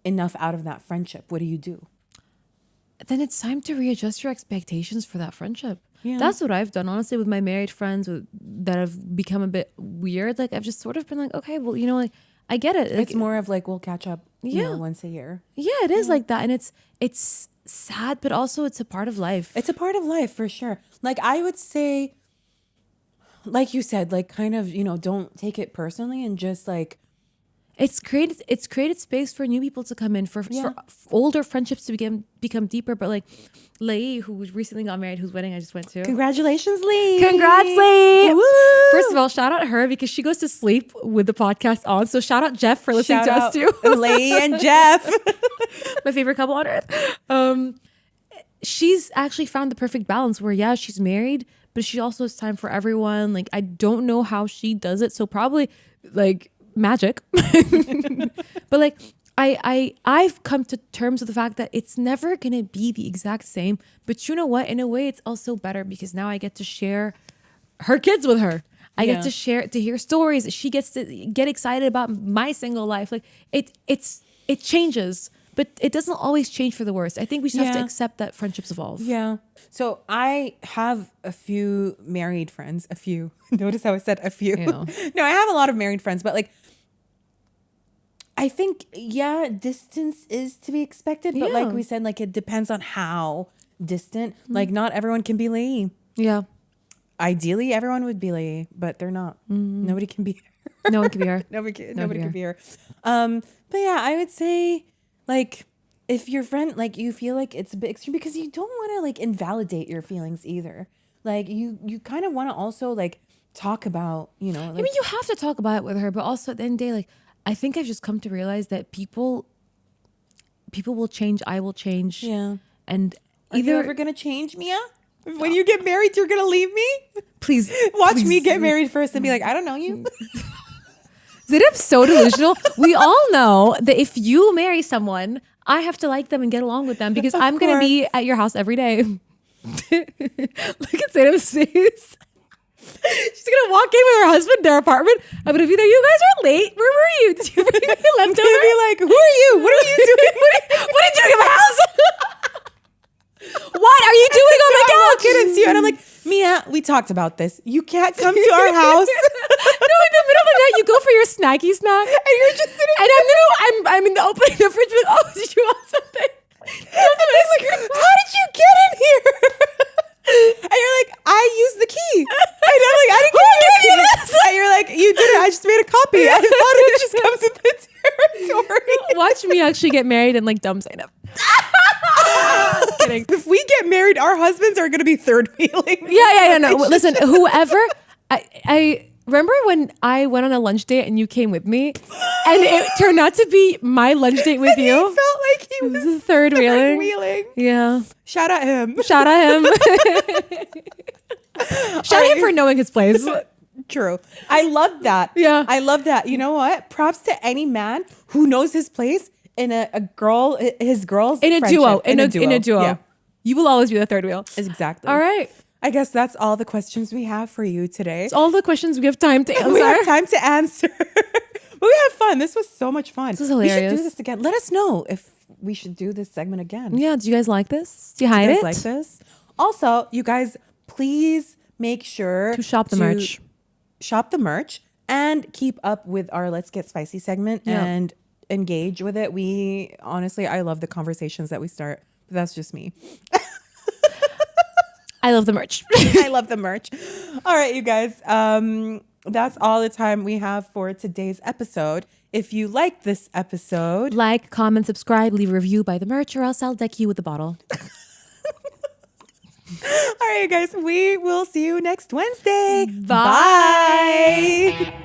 enough out of that friendship, what do? Then it's time to readjust your expectations for that friendship. Yeah. That's what I've done, honestly, with my married friends that have become a bit weird. Like, I've just sort of been like, okay, well, you know, like, I get it. Like, it's more of like, we'll catch up, you know, once a year. Yeah, it is like that. And it's sad, but also it's a part of life. It's a part of life for sure. Like, I would say, like you said, like kind of, you know, don't take it personally and just like, It's created space for new people to come in, for older friendships to become deeper. But like Lei, who recently got married, whose wedding I just went to. Congratulations, Lei. Congrats, Lei. Woo! First of all, shout out her because she goes to sleep with the podcast on. So shout out Jeff for listening to us too. Lei and Jeff. My favorite couple on earth. She's actually found the perfect balance where, she's married, but she also has time for everyone. Like, I don't know how she does it. So probably like magic. But like I've come to terms with the fact that it's never gonna be the exact same, but you know what, in a way it's also better because now I get to share her kids with her. I get to hear stories. She gets to get excited about my single life. Like it changes, but it doesn't always change for the worse. I think we just have to Yeah. accept that friendships evolve. Yeah. So I have a few married friends. A few. Notice how I said a few. Ew. No, I have a lot of married friends, but like, I think, yeah, distance is to be expected. But like Yeah. we said, like it depends on how distant. Like not everyone can be lay. Yeah. Ideally, everyone would be lay, but they're not. Nobody can be. No one can be her. Nobody can be here. But yeah, I would say like if your friend like you feel like it's a bit extreme because you don't want to like invalidate your feelings either. Like you kind of want to also like talk about, you know, like, I mean, you have to talk about it with her, but also at the end of the day, like, I think I've just come to realize that people will change. I will change. yeah. And Are you either ever gonna change, Mia? When you get married, you're gonna leave me? please Watch please. me get married first and be like, I don't know you. Zidip's so delusional. We all know that if you marry someone, I have to like them and get along with them because I'm going to be at your house every day. Look at Zidip's face. She's going to walk in with her husband, their apartment. I'm going to be there. You guys are late. Where were you? Did you bring me I'm leftovers? gonna be like, who are you? What are you doing? What are you doing in my house? What are you doing on my I couch? walk in and see you, and I'm like, Mia, we talked about this. You can't come to our house. No, in the middle of the night, you go for your snacky snack, And you're just sitting and I'm in the opening the fridge. Like, oh, did you want something? how did you get in here? And you're like, I used the key. And I'm like, I didn't give you this. And you're like, you did it. I just made a copy. I thought it just comes with the territory. Watch me actually get married and like dumb Zainab. Kidding. If we get married, our husbands are going to be third wheeling. Yeah. No, listen, whoever. I remember when I went on a lunch date and you came with me, and it turned out to be my lunch date with He you. felt like he was This is third wheeling. wheeling. Yeah. Shout out him. Shout out him. Shout out him for knowing his place. True. I love that. Yeah. I love that. You know what? Props to any man who knows his place in a girl, his girls In a friendship. duo. In a duo. Yeah. You will always be the third wheel. Exactly. All right. I guess that's all the questions we have for you today. It's all the questions we have time to answer. We have time to answer. But we had fun. This was so much fun. This was We should hilarious. do this again. Let us know if we should do this segment again. Yeah. Do you guys like this? Do you Do hide you guys it? like this? Also, you guys, please make sure To shop the merch. Shop the merch and keep up with our Let's Get Spicy segment Yeah. and engage with it. We honestly, I love the conversations that we start. But that's just me. I love the merch. I love the merch. All right, you guys. That's all the time we have for today's episode. If you like this episode, Like, comment, subscribe, leave a review, buy the merch, or else I'll deck you with a bottle. all right, you guys, we will see you next Wednesday. Bye. Bye.